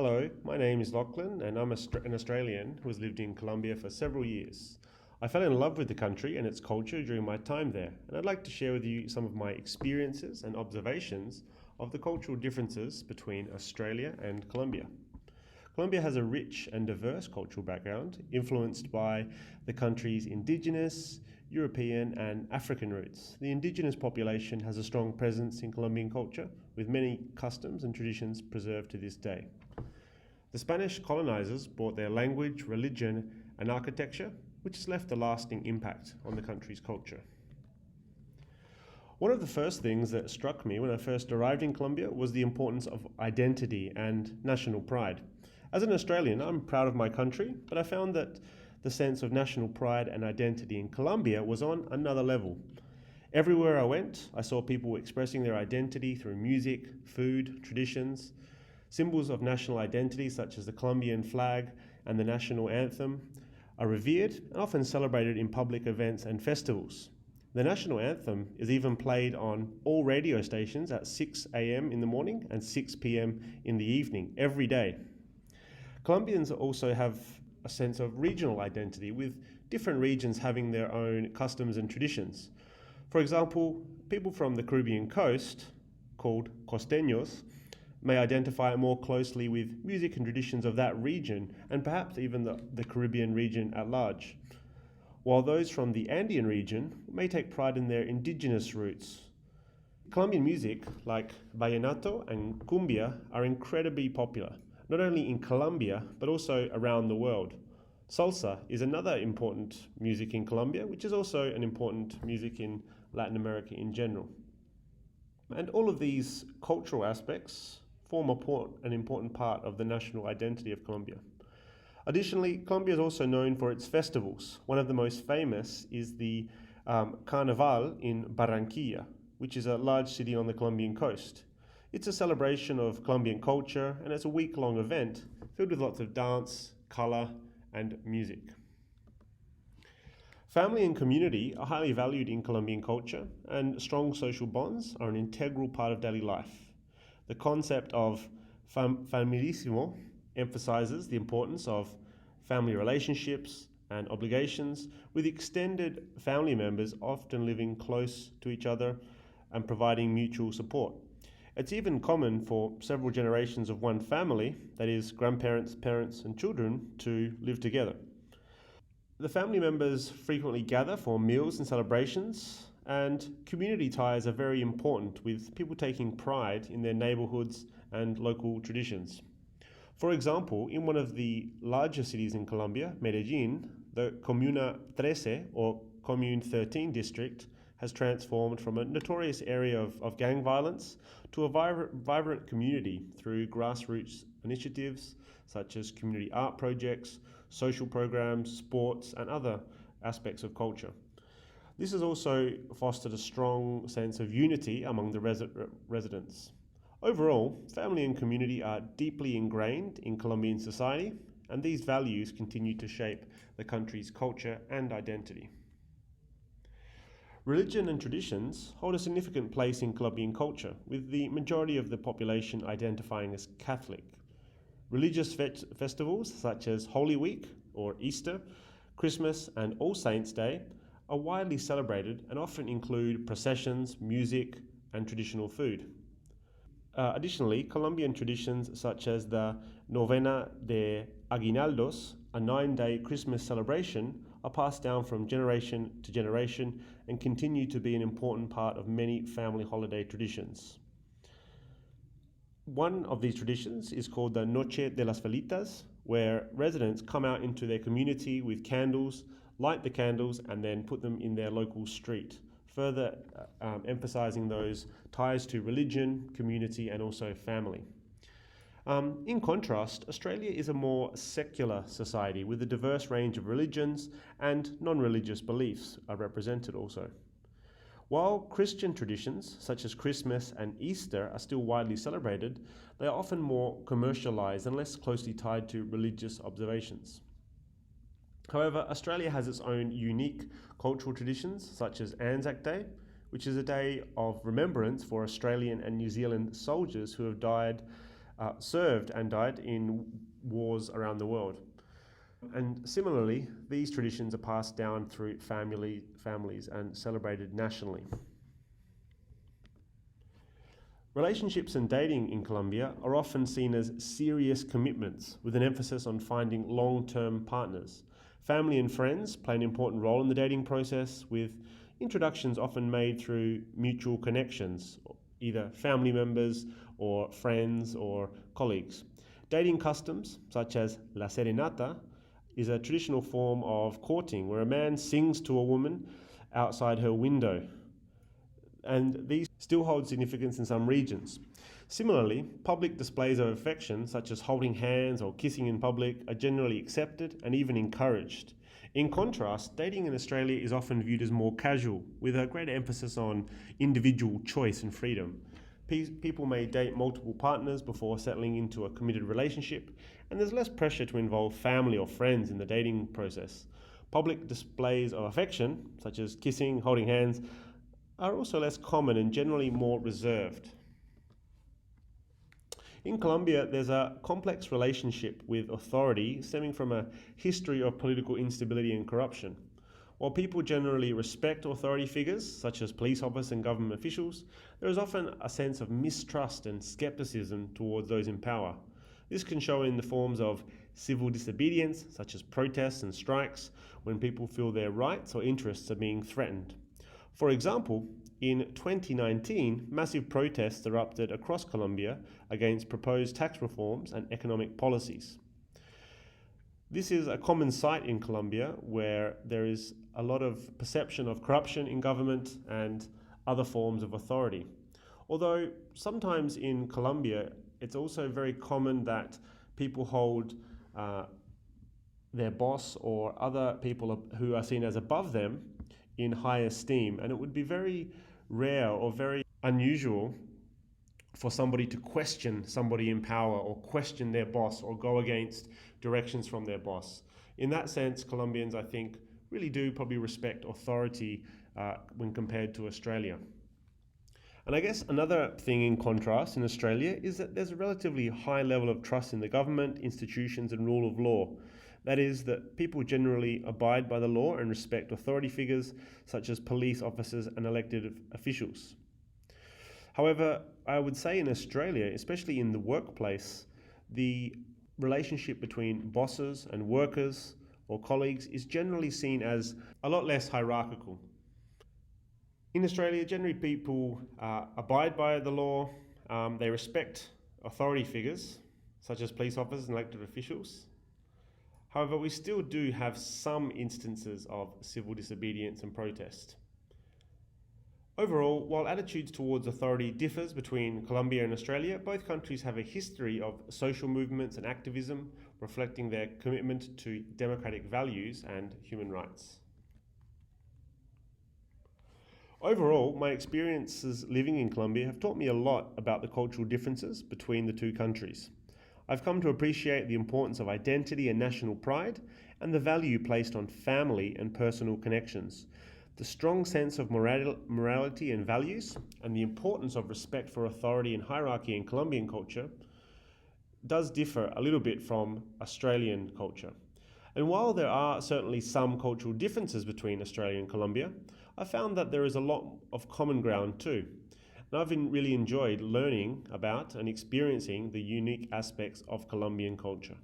Hello, my name is Lachlan and I'm an Australian who has lived in Colombia for several years. I fell in love with the country and its culture during my time there, and I'd like to share with you some of my experiences and observations of the cultural differences between Australia and Colombia. Colombia has a rich and diverse cultural background, influenced by the country's indigenous, European, and African roots. The indigenous population has a strong presence in Colombian culture, with many customs and traditions preserved to this day. The Spanish colonizers brought their language, religion, and architecture, which has left a lasting impact on the country's culture. One of the first things that struck me when I first arrived in Colombia was the importance of identity and national pride. As an Australian, I'm proud of my country, but I found that the sense of national pride and identity in Colombia was on another level. Everywhere I went, I saw people expressing their identity through music, food, traditions. Symbols of national identity, such as the Colombian flag and the national anthem, are revered and often celebrated in public events and festivals. The national anthem is even played on all radio stations at 6 a.m. in the morning and 6 p.m. in the evening every day. Colombians also have a sense of regional identity, with different regions having their own customs and traditions. For example, people from the Caribbean coast, called costeños, may identify more closely with music and traditions of that region, and perhaps even the Caribbean region at large, while those from the Andean region may take pride in their indigenous roots. Colombian music, like vallenato and cumbia, are incredibly popular, not only in Colombia, but also around the world. Salsa is another important music in Colombia, which is also an important music in Latin America in general. And all of these cultural aspects form an important part of the national identity of Colombia. Additionally, Colombia is also known for its festivals. One of the most famous is the Carnaval in Barranquilla, which is a large city on the Colombian coast. It's a celebration of Colombian culture, and it's a week-long event filled with lots of dance, color, and music. Family and community are highly valued in Colombian culture, and strong social bonds are an integral part of daily life. The concept of familisimo emphasizes the importance of family relationships and obligations, with extended family members often living close to each other and providing mutual support. It's even common for several generations of one family, that is, grandparents, parents, and children, to live together. The family members frequently gather for meals and celebrations, and community ties are very important, with people taking pride in their neighborhoods and local traditions. For example, in one of the larger cities in Colombia, Medellin, the Comuna 13 or Commune 13 district has transformed from a notorious area of gang violence to a vibrant community through grassroots initiatives such as community art projects, social programs, sports, and other aspects of culture. This has also fostered a strong sense of unity among the residents. Overall, family and community are deeply ingrained in Colombian society, and these values continue to shape the country's culture and identity. Religion and traditions hold a significant place in Colombian culture, with the majority of the population identifying as Catholic. Religious festivals such as Holy Week or Easter, Christmas, and All Saints' Day are widely celebrated and often include processions, music, and traditional food. Additionally, Colombian traditions such as the Novena de Aguinaldos, a 9-day Christmas celebration, are passed down from generation to generation and continue to be an important part of many family holiday traditions. One of these traditions is called the Noche de las Velitas, where residents come out into their community with candles, light the candles, and then put them in their local street, further emphasizing those ties to religion, community, and also family. In contrast, Australia is a more secular society with a diverse range of religions, and non-religious beliefs are represented also. While Christian traditions such as Christmas and Easter are still widely celebrated, they are often more commercialized and less closely tied to religious observations. However, Australia has its own unique cultural traditions, such as Anzac Day, which is a day of remembrance for Australian and New Zealand soldiers who have died served and died in wars around the world. And similarly, these traditions are passed down through families and celebrated nationally. Relationships and dating in Colombia are often seen as serious commitments with an emphasis on finding long-term partners. Family and friends play an important role in the dating process, with introductions often made through mutual connections, either family members or friends or colleagues. Dating customs, such as la serenata, is a traditional form of courting where a man sings to a woman outside her window, and these still hold significance in some regions. Similarly, public displays of affection, such as holding hands or kissing in public, are generally accepted and even encouraged. In contrast, dating in Australia is often viewed as more casual, with a greater emphasis on individual choice and freedom. People may date multiple partners before settling into a committed relationship, and there's less pressure to involve family or friends in the dating process. Public displays of affection, such as kissing, holding hands, are also less common and generally more reserved. In Colombia, there's a complex relationship with authority stemming from a history of political instability and corruption. While people generally respect authority figures, such as police officers and government officials, there is often a sense of mistrust and skepticism towards those in power. This can show in the forms of civil disobedience, such as protests and strikes, when people feel their rights or interests are being threatened. For example, in 2019, massive protests erupted across Colombia against proposed tax reforms and economic policies. This is a common sight in Colombia, where there is a lot of perception of corruption in government and other forms of authority. Although sometimes in Colombia, it's also very common that people hold their boss or other people who are seen as above them in high esteem, and it would be very rare or very unusual for somebody to question somebody in power or question their boss or go against directions from their boss. In that sense, Colombians, I think, really do probably respect authority when compared to Australia. And I guess another thing in contrast in Australia is that there's a relatively high level of trust in the government, institutions, and rule of law. That is, that people generally abide by the law and respect authority figures such as police officers and elected officials. However, I would say in Australia, especially in the workplace, the relationship between bosses and workers or colleagues is generally seen as a lot less hierarchical. In Australia, generally people abide by the law, they respect authority figures such as police officers and elected officials. However, we still do have some instances of civil disobedience and protest. Overall, while attitudes towards authority differs between Colombia and Australia, both countries have a history of social movements and activism reflecting their commitment to democratic values and human rights. Overall, my experiences living in Colombia have taught me a lot about the cultural differences between the two countries. I've come to appreciate the importance of identity and national pride and the value placed on family and personal connections. The strong sense of morality and values and the importance of respect for authority and hierarchy in Colombian culture does differ a little bit from Australian culture. And while there are certainly some cultural differences between Australia and Colombia, I found that there is a lot of common ground too. And I've really enjoyed learning about and experiencing the unique aspects of Colombian culture.